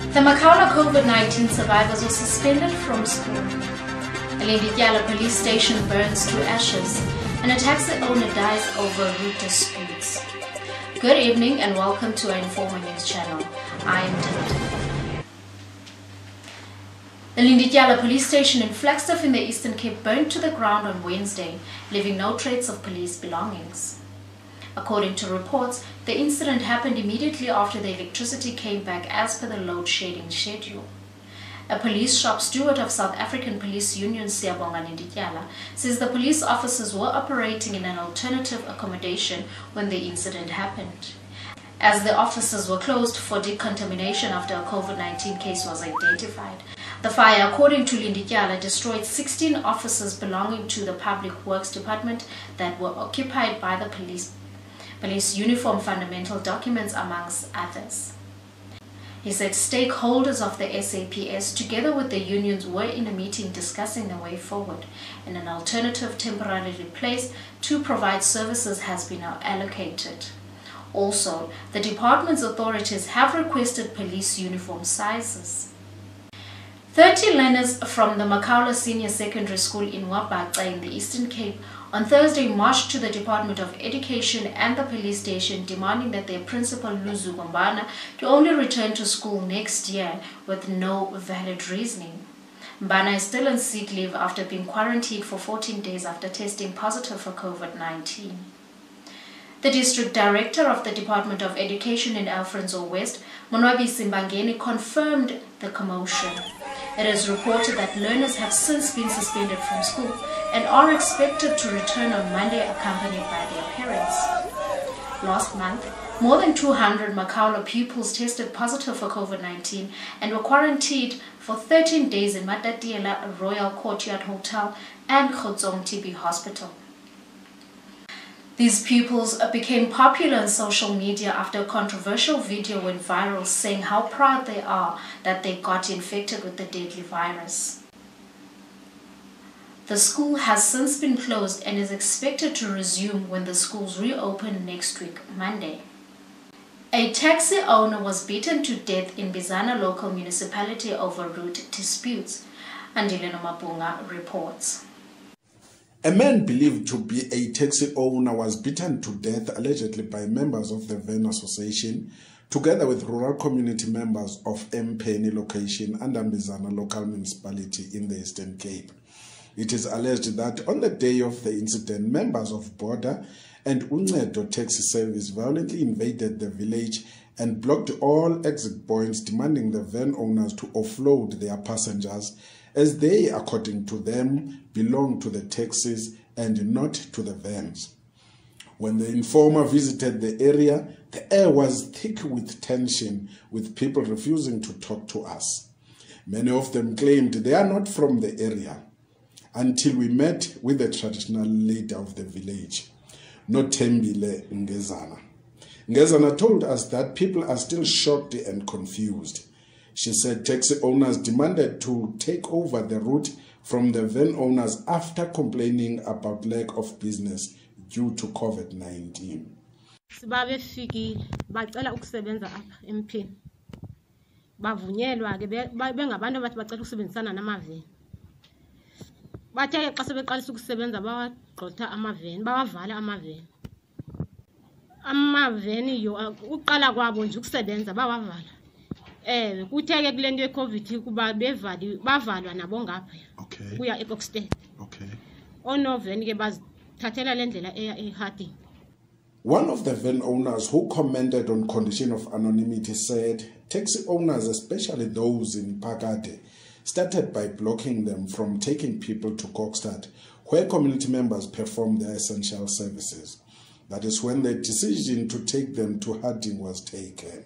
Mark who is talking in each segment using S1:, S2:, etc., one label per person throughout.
S1: The Makaula COVID-19 survivors were suspended from school. A Lindityala police station burns to ashes, and a taxi owner dies over route disputes. Good evening and welcome to our Informer News channel. I am Talita. The Lindityala police station in Flagstaff in the Eastern Cape burned to the ground on Wednesday, leaving no trace of police belongings. According to reports, the incident happened immediately after the electricity came back as per the load shedding schedule. A police shop steward of South African Police Union Siyabonga Lindityala says the police officers were operating in an alternative accommodation when the incident happened, as the offices were closed for decontamination after a COVID-19 case was identified. The fire, according to Lindityala, destroyed 16 offices belonging to the Public Works Department that were occupied by the police uniform fundamental documents, amongst others. He said stakeholders of the SAPS, together with the unions, were in a meeting discussing the way forward, and an alternative temporarily placed to provide services has been allocated. Also, the department's authorities have requested police uniform sizes. 30 learners from the Makaula Senior Secondary School in Wabaka in the Eastern Cape on Thursday marched to the Department of Education and the police station, demanding that their principal Luzu Gombana to only return to school next year with no valid reasoning. Mbana is still on sick leave after being quarantined for 14 days after testing positive for COVID-19. The district director of the Department of Education in Alfredo West, Monwabi Simbangeni, confirmed the commotion. It is reported that learners have since been suspended from school and are expected to return on Monday accompanied by their parents. Last month, more than 200 Makaula pupils tested positive for COVID-19 and were quarantined for 13 days in Matatiela Royal Courtyard Hotel and Khotsong TB Hospital. These pupils became popular on social media after a controversial video went viral saying how proud they are that they got infected with the deadly virus. The school has since been closed and is expected to resume when the schools reopen next week, Monday. A taxi owner was beaten to death in Bizana local municipality over route disputes, Andileno Mabunga reports.
S2: A man believed to be a taxi owner was beaten to death allegedly by members of the Van Association, together with rural community members of Mpeni location and Ambizana local municipality in the Eastern Cape. It is alleged that on the day of the incident, members of Border and Uncedo taxi service violently invaded the village and blocked all exit points, demanding the van owners to offload their passengers, as they, according to them, belong to the taxis and not to the vans. When the informer visited the area, the air was thick with tension, with people refusing to talk to us. Many of them claimed they are not from the area, until we met with the traditional leader of the village, Notembile Ngezana. Ngezana told us that people are still shocked and confused. She said taxi owners demanded to take over the route from the van owners after complaining about lack of business due to COVID-19.
S3: Sibabefikile bacela ukusebenza apha eMphini. Bavunyelwa ke bengabantu abathi bacela ukusebenzisana namaveni. Bathe ke xa sebeqalisa ukusebenza bawagqotha amaveni, bawavala amaveni. Amaveni yo uqala kwabo nje ukusebenza bawavala. Kutheke kule nto yeCovid kuba bavalwa nabo ngapha.
S2: Okay.
S3: Kuya eBoxstead.
S2: Okay.
S3: Onoveni ke bazithathela le ndlela eya eHarding.
S2: One of the van owners who commented on condition of anonymity said taxi owners, especially those in Pakade, started by blocking them from taking people to Kokstad, where community members perform their essential services. That is when the decision to take them to Harding was taken.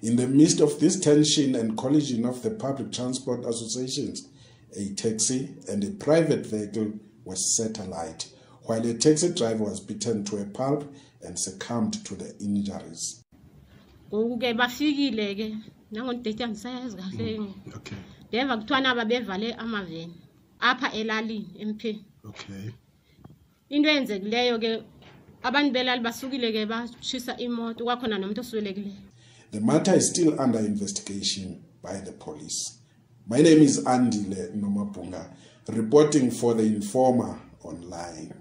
S2: In the midst of this tension and collision of the public transport associations, a taxi and a private vehicle were set alight, while a taxi driver was beaten to a pulp and succumbed to the injuries.
S3: Okay. Deva kuthiwana babevale amaveni apha elalini eMphini.
S2: Okay.
S3: Into enzekileyo ke abantu belali basukile ke bashisa imoto kwakhona nomuntu oswelekileyo.
S2: The matter is still under investigation. by the police. My name is Andile Nomabunga, reporting for the Informer Online.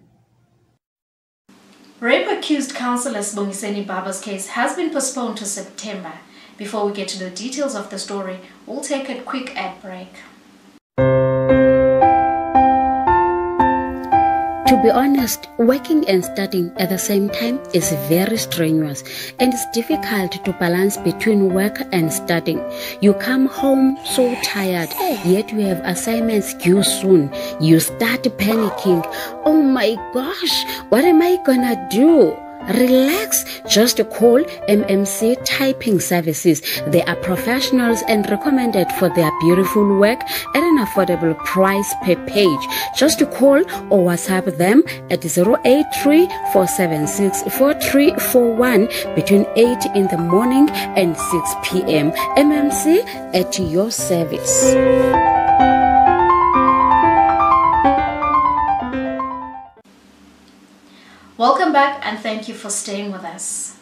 S1: Rape-accused councillor Sibongiseni Baba's case has been postponed to September. Before we get to the details of the story, we'll take a quick ad break.
S4: To be honest, working and studying at the same time is very strenuous, and it's difficult to balance between work and studying. You come home so tired, yet you have assignments due soon. You start panicking. Oh my gosh, what am I gonna do? Relax, just call MMC Typing Services. They are professionals and recommended for their beautiful work at an affordable price per page. Just call or WhatsApp them at 083-476-4341 between 8 in the morning and 6 p.m. MMC at your service.
S1: Welcome back and thank you for staying with us.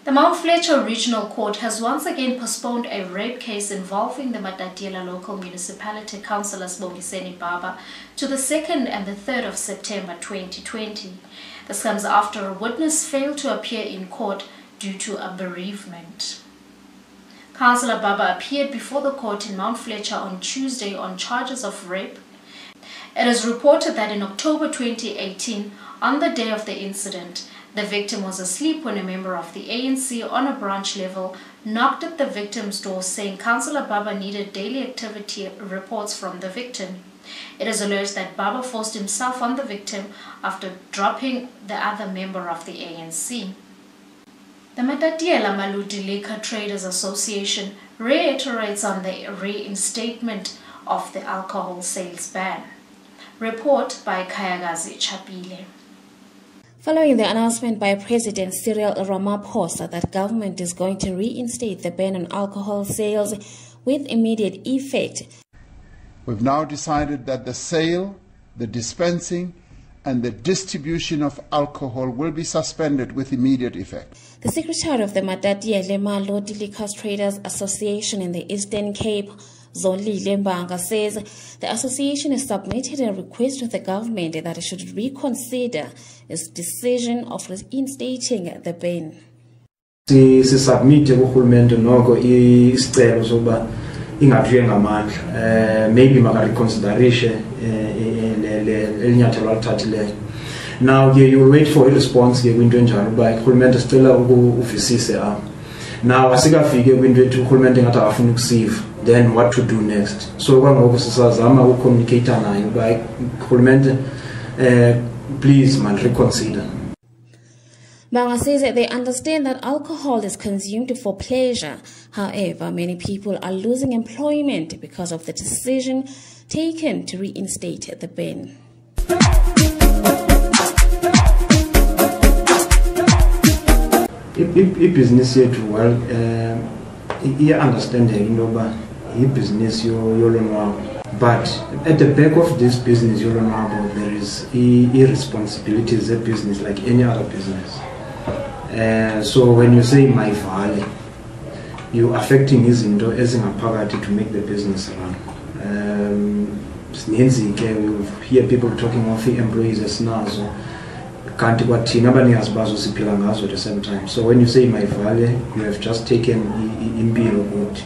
S1: The Mount Fletcher Regional Court has once again postponed a rape case involving the Matatiela local municipality councillor Sibongiseni Baba to the 2nd and the 3rd of September 2020. This comes after a witness failed to appear in court due to a bereavement. Councillor Baba appeared before the court in Mount Fletcher on Tuesday on charges of rape. It is reported that in October 2018, on the day of the incident, the victim was asleep when a member of the ANC on a branch level knocked at the victim's door saying Councillor Baba needed daily activity reports from the victim. It is alleged that Baba forced himself on the victim after dropping the other member of the ANC. The Matatiela Maludi Liquor Traders Association reiterates on the reinstatement of the alcohol sales ban. Report by Kayagazi Chapile.
S5: Following the announcement by President Cyril Ramaphosa that government is going to reinstate the ban on alcohol sales with immediate effect,
S6: we've now decided that the sale, the dispensing, and the distribution of alcohol will be suspended with immediate effect.
S5: The Secretary of the Matatiele Malodi Liquor Traders Association in the Eastern Cape, Zonli Lembanga, says the association has submitted a request to the government that it should reconsider its decision of reinstating the ban.
S7: Sisubmit kuhulumende noko isicelo soba ingaphike ngamandla maybe makareconsiderishe elinyathelo alithathileyo. Now you will wait for a response ke kwinto enjalo uba urhulumente sicela ukuvisise apha. Now asikafike kwinto ethi urhulumente ngathi akafuna ukusiva, then what to do next. So kwangoku sisazama ukucommunicate naye uba urhulumente please man reconsider.
S5: Banga says that they understand that alcohol is consumed for pleasure. However, many people are losing employment because of the decision taken to reinstate the ban.
S7: Business yethu well understanding intoba business yolonwabo, but at the back of this business yolonwabo there is responsibilities of business like any other business. So when you say my valley, you're affecting izinto ezingaphakathi to make the business run. You hear people talking of the employees esinazo kanti kwathina abanikazi bazo siphila ngazo at the same time. So when you say my valley, you have just taken impilo good.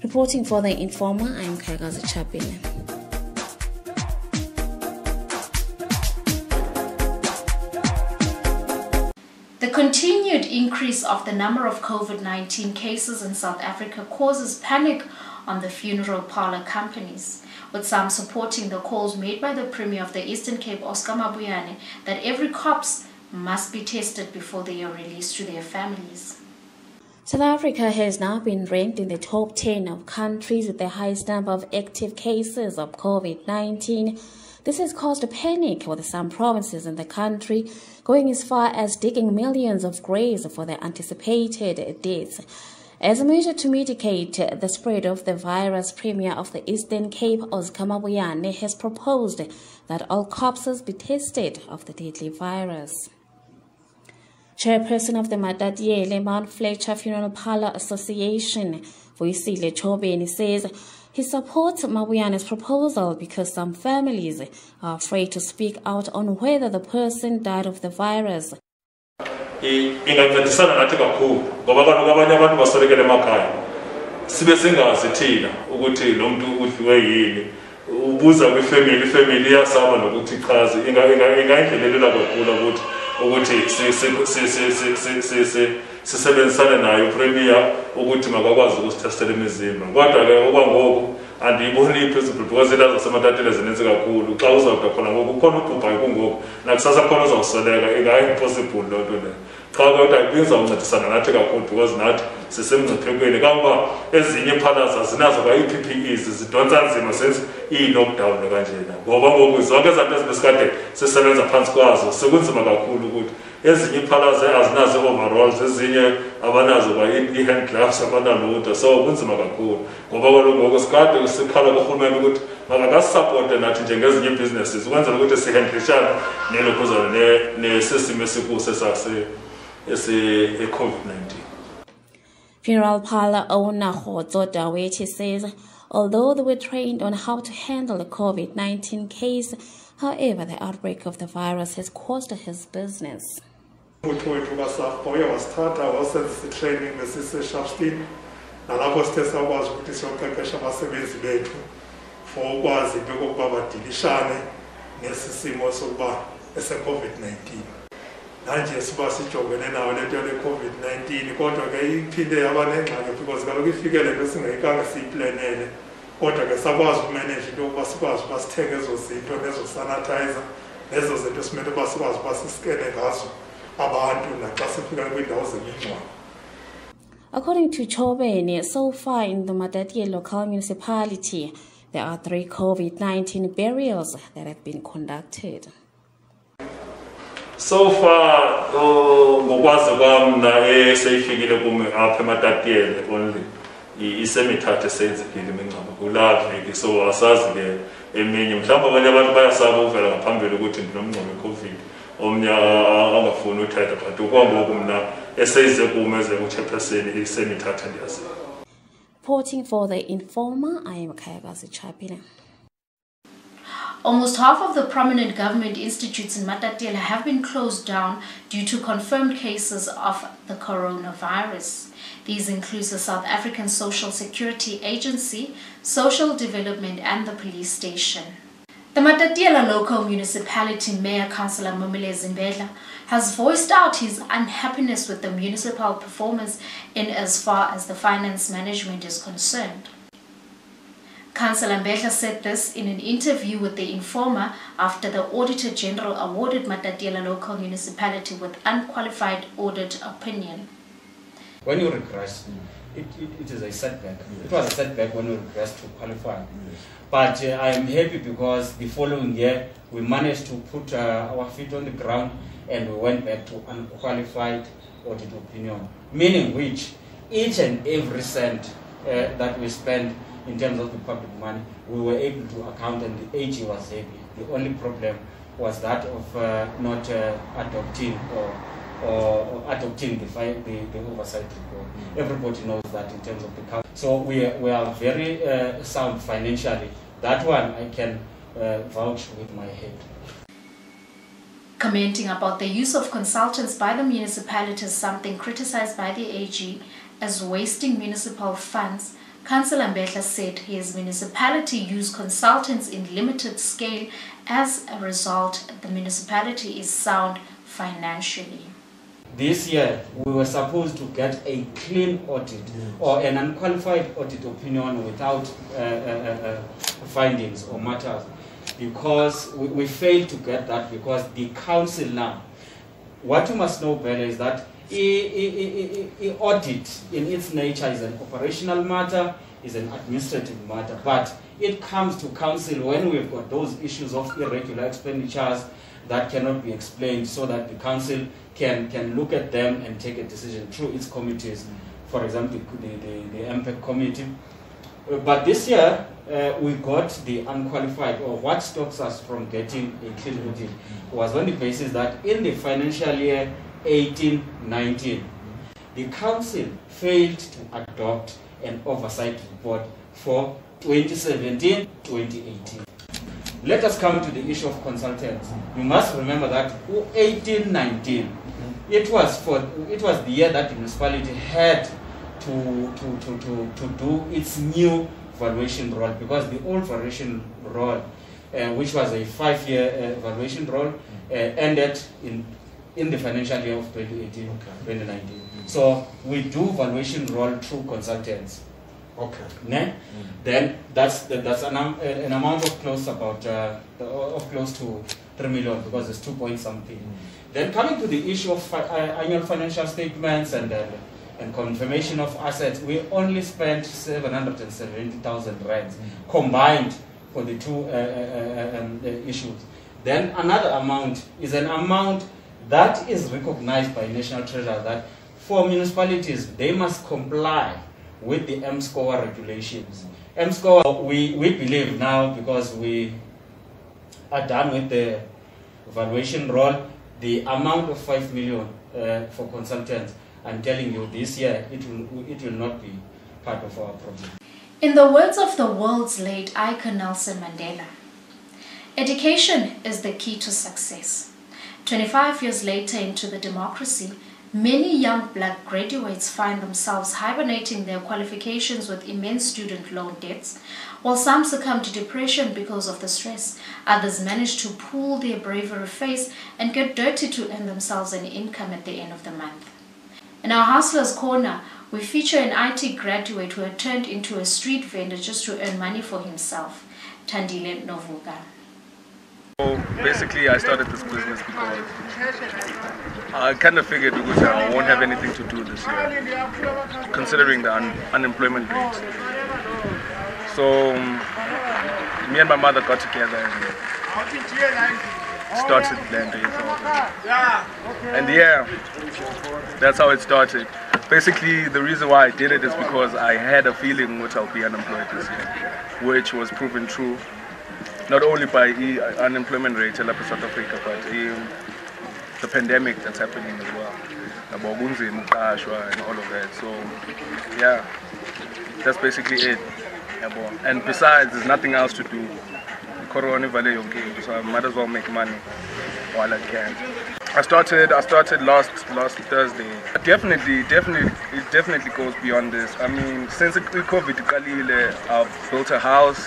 S5: Reporting for the Informer, I'm Kayagazi Chapile.
S1: The continued increase of the number of COVID-19 cases in South Africa causes panic on the funeral parlor companies, with some supporting the calls made by the Premier of the Eastern Cape, Oscar Mabuyane, that every corpse must be tested before they are released to their families.
S5: South Africa has now been ranked in the top 10 of countries with the highest number of active cases of COVID-19. This has caused a panic with some provinces in the country going as far as digging millions of graves for their anticipated deaths. As a measure to mitigate the spread of the virus, Premier of the Eastern Cape, Oscar Mabuyane, has proposed that all corpses be tested of the deadly virus. Chairperson of the Matatiele Mount Fletcher Funeral Parlour Association, Voisile Chobeni, says he supports Mabuyana's proposal because some families are afraid to speak out on whether the person died of the virus.
S8: Ingancedisana nathi kakhulu ngoba kaloku abanye abantu basolekele emakhaya sibe singazi thina ukuthi lo muntu udliwe yini ubuza kwifamily iyasaba nokuthi chazi ingayindlelela kakhulu ukuthi sisebenzisane nayo premier ukuthi makakwazi ukusithestela imizimba kodwa ke okwangoku andiyiboni iphezulu because ilazo sematatele zininzi kakhulu xa uzawuda khona ngoku khona ubhubhayo kungoku nakusasa khona uzawusoleka ingayimpossible loo nto leyo xa kodwa ibinza uncedisana nathi kakhulu because nathi sisemngciphekweni kangoba ezinye iiphalas azinazo kwa ii-PPEs zidonsa nzima senze ii-lockdown kanjena ngoba ngoku zonke ezanto ezibesikade sisebenza phantsi kwazo sekunzima kakhulu ukuthi ezinye iiphalas azinazo ii-overalls ezinye abanazo kwa ii-hand gloves abanalutho so kunzima kakhulu ngoba kaloku ngoku sikade sikhala kurhulumente ukuthi makakasisapote nathi njengezinye ii-businesses ukwenzela ukuthi sihendlishane nelokuzana nesisimo esikuso COVID-19.
S5: Funeral parlour owner Khotso Daweti says although they were trained on how to handle the COVID-19 case, however, the outbreak of the virus has caused his business.
S9: Training nalapho sithe sakwazi ukuthi siyoqeqesha abasebenzi bethu for ukwazi into yokokuba badilishane nesisimo sokuba ese-COVID-19 nanje siba sijongene nawo lento le-COVID-19 kodwa ke iphinde yaba nengxaki because kaloku ifikele into singayikanga siyiplanele kodwa ke sakwazi ukumanage into yokuba sikwazi uba sithenge ezo zinto nezo sanitizer nezo zinto simele uba sikwazi uba siskene ngazo abantu naxa sifika kwiindawo zemingcwabo.
S5: According to Chobeni, so far in the Matatiele local municipality, there are 3 COVID-19 burials that have been conducted.
S8: So far, ngokwazi kwami na eseyifikile kumi apha eMatatiele only isemithathu esenzekile imingcwabo kulaa veki so asazi ke eminye mhlawumbe abanye abantu bayasaba uvela ngaphambili ukuthi ndinomngcwabo we-COVID omnye angafuni uthetha but okwangoku mna eseyize kum eze uchairperson isemithathu ndiyazi.
S5: Reporting for the Informer, I am Kayakazi Chapile.
S1: Almost half of the prominent government institutes in Matatiele have been closed down due to confirmed cases of the coronavirus. These include the South African Social Security Agency, Social Development and the police station. The Matatiele local municipality mayor, Councillor Momile Zimbedla, has voiced out his unhappiness with the municipal performance in as far as the finance management is concerned. Councillor Mbedla said this in an interview with the Informer after the Auditor General awarded Matatiele local municipality with unqualified audit opinion.
S10: When you regress, it is a setback. It was a setback when you regress to qualify. But I am happy because the following year we managed to put our feet on the ground and we went back to unqualified audit opinion, meaning which each and every cent that we spend in terms of the public money, we were able to account and the AG was happy. The only problem was that of not adopting or adopting the oversight report. Everybody knows that in terms of the council. So we are very sound financially. That one I can vouch with my head.
S1: Commenting about the use of consultants by the municipality as something criticized by the AG as wasting municipal funds, Councillor Mbedla said his municipality used consultants in limited scale. As a result, the municipality is sound financially.
S10: This year, we were supposed to get a clean audit or an unqualified audit opinion without findings or matters, because we failed to get that because the council now, what you must know better is that audit in its nature is an operational matter, is an administrative matter, but it comes to council when we've got those issues of irregular expenditures that cannot be explained, so that the council can look at them and take a decision through its committees, for example, the MPEC committee. But this year, we got the unqualified, or what stops us from getting a clean audit was on the basis that in the financial year 18-19. The council failed to adopt an oversight report for 2017-2018. Let us come to the issue of consultants. You must remember that 18-19, it was the year that the municipality had to do its new valuation roll, because the old valuation roll, which was a 5-year valuation roll, ended in the financial year of 2018-2019. So we do valuation roll through consultants.
S2: Okay.
S10: Then that's an amount of close to 3 million, because it's 2 point something. Then coming to the issue of annual financial statements and confirmation of assets, we only spent 770,000 rands combined for the two issues. Then another amount is an amount that is recognized by National Treasurer that for municipalities, they must comply with the M-score regulations. M-score, we believe now, because we are done with the valuation roll, the amount of 5 million for consultants, I'm telling you, this year it will not be part of our problem.
S1: In the words of the world's late icon Nelson Mandela, education is the key to success. 25 years later into the democracy, many young black graduates find themselves hibernating their qualifications with immense student loan debts, while some succumb to depression because of the stress. Others manage to pull their bravery face and get dirty to earn themselves an income at the end of the month. In our Hustlers Corner, we feature an IT graduate who had turned into a street vendor just to earn money for himself, Talita Mkafane.
S11: So basically, I started this business because I kind of figured because I won't have anything to do this year, considering the unemployment rate. So me and my mother got together and started Land. And yeah, that's how it started. Basically, the reason why I did it is because I had a feeling which I'll be unemployed this year, which was proven true. Not only by the unemployment rate in South Africa, but the pandemic that's happening as well. And all of that. So yeah, that's basically it. And besides, there's nothing else to do. So I might as well make money while I can. I started last Thursday. It definitely goes beyond this. I mean, since COVID, I've built a house.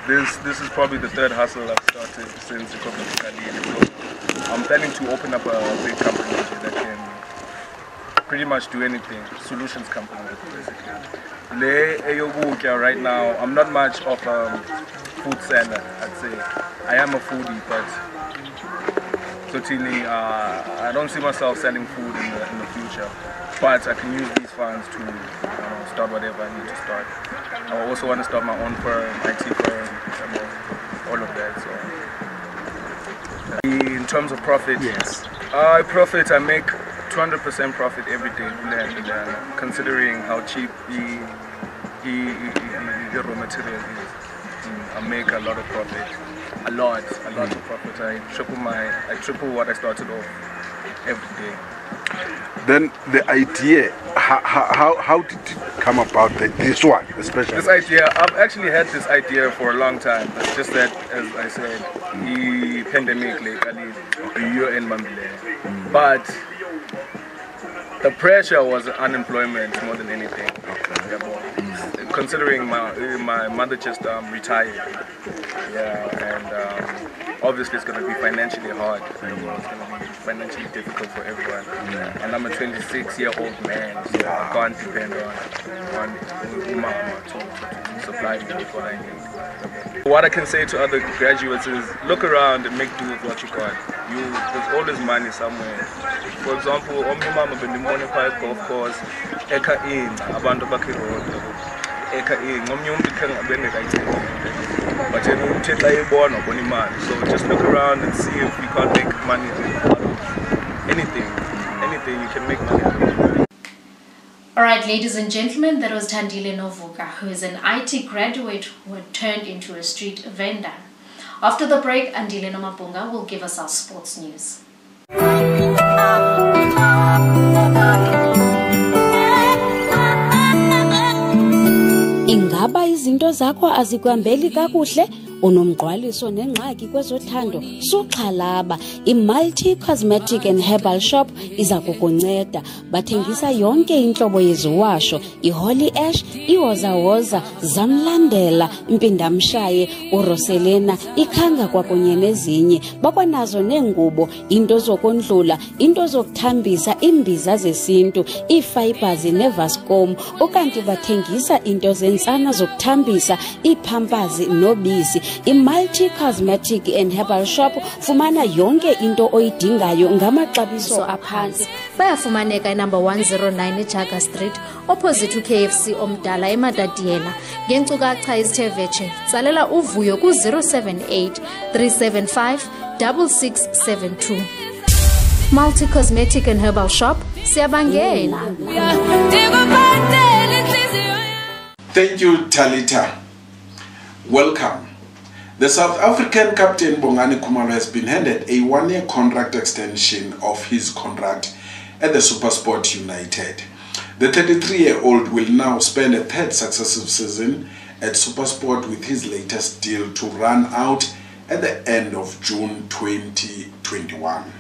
S11: This is probably the third hustle I've started since the COVID. I'm planning to open up a big company that can pretty much do anything. Solutions company, basically. Right now, I'm not much of a food seller, I'd say. I am a foodie, but certainly I don't see myself selling food in the future. But I can use these funds to start whatever I need to start. I also want to start my own firm, IT firm, all of that. So in terms of profit, yes. I make 200% profit every day, considering how cheap the raw material is. I make a lot of profit, a lot of profit. I triple what I started off every day.
S2: Then the idea, how did it come about, this one especially?
S11: This idea, I've actually had this idea for a long time. It's just that, as I said, the pandemic, but the pressure was unemployment more than anything. Considering my mother just retired, and obviously it's going to be financially hard. It's going to be financially difficult for everyone. And I'm a 26-year-old man, so I can't depend on mama to supply me with what I need. What I can say to other graduates is look around and make do with what you got. There's always money somewhere. For example, mama golf course, eka in abantu bakhe so just look around and see if you can't make money. Anything you can make money.
S1: Alright, ladies and gentlemen, that was Talita Mkafane, who is an IT graduate who had turned into a street vendor. After the break, Talita Mkafane will give us our sports news.
S4: Ingaba izinto zakho azikwambeli kakuhle? Unomgqwaliso nengxaki kwezothando? Suxhalaba, i-Multi Cosmetic and Herbal Shop iza kukunceda. Bathengisa yonke intlobo yeziwasho, i-Holy Ash, iwozawoza, zamlandela, impindamshaye, uroselena, ikhanga kwakunye nezinye. Bakwanazo neengubo, into zokondlula, into zokuthambisa, imbiza zesintu, ii-fibers nevascom, ukanti bathengisa into zentsana zokuthambisa, iipampers nobisi. I-Multi Cosmetic and Herbal Shop fumana yonke into oyidingayo ngamaxabiso aphantsi.
S1: Bayafumaneka number 109 eJaga Street, opposite uKFC omdala eMatatiela. Ngenkcukacha ezithe vetshe, tsalela uvuyo ku-078 375 6672. Multi Cosmetic and Herbal Shop, siyabangela.
S2: Thank you, Talita. Welcome. The South African captain Bongani Khumalo has been handed a one-year contract extension of his contract at the SuperSport United. The 33-year-old will now spend a third successive season at SuperSport with his latest deal to run out at the end of June 2021.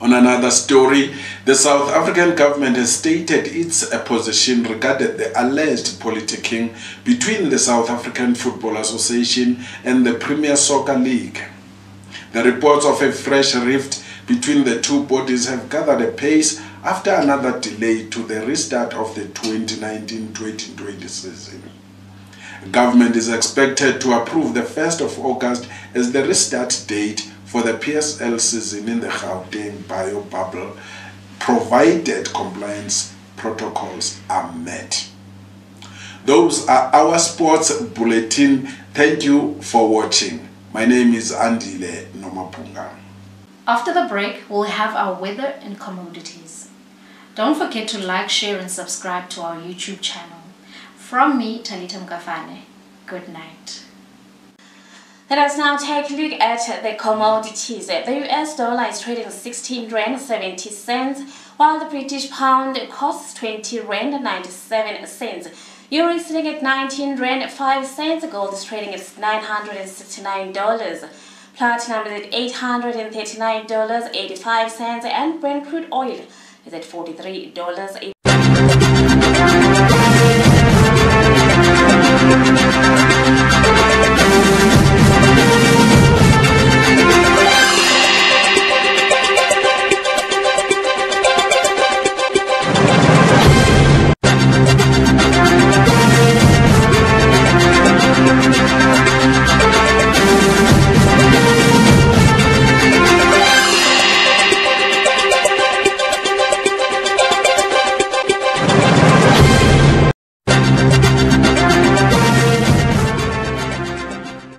S2: On another story, the South African government has stated its position regarding the alleged politicking between the South African Football Association and the Premier Soccer League. The reports of a fresh rift between the two bodies have gathered a pace after another delay to the restart of the 2019-2020 season. Government is expected to approve the 1st of August as the restart date for the PSL season in the Gauteng bio bubble, provided compliance protocols are met. Those are our sports bulletin. Thank you for watching. My name is Andile Nomapunga.
S1: After the break, we'll have our weather and commodities. Don't forget to like, share and subscribe to our YouTube channel. From me, Talita Mkafane. Good night.
S5: Let us now take a look at the commodities. The US dollar is trading 16 rand 70 cents, while the British pound costs 20 rand 97 cents. Euro is sitting at 19 rand 5 cents. Gold is trading at $969. Platinum is at $839.85, and Brent crude oil is at $43.80.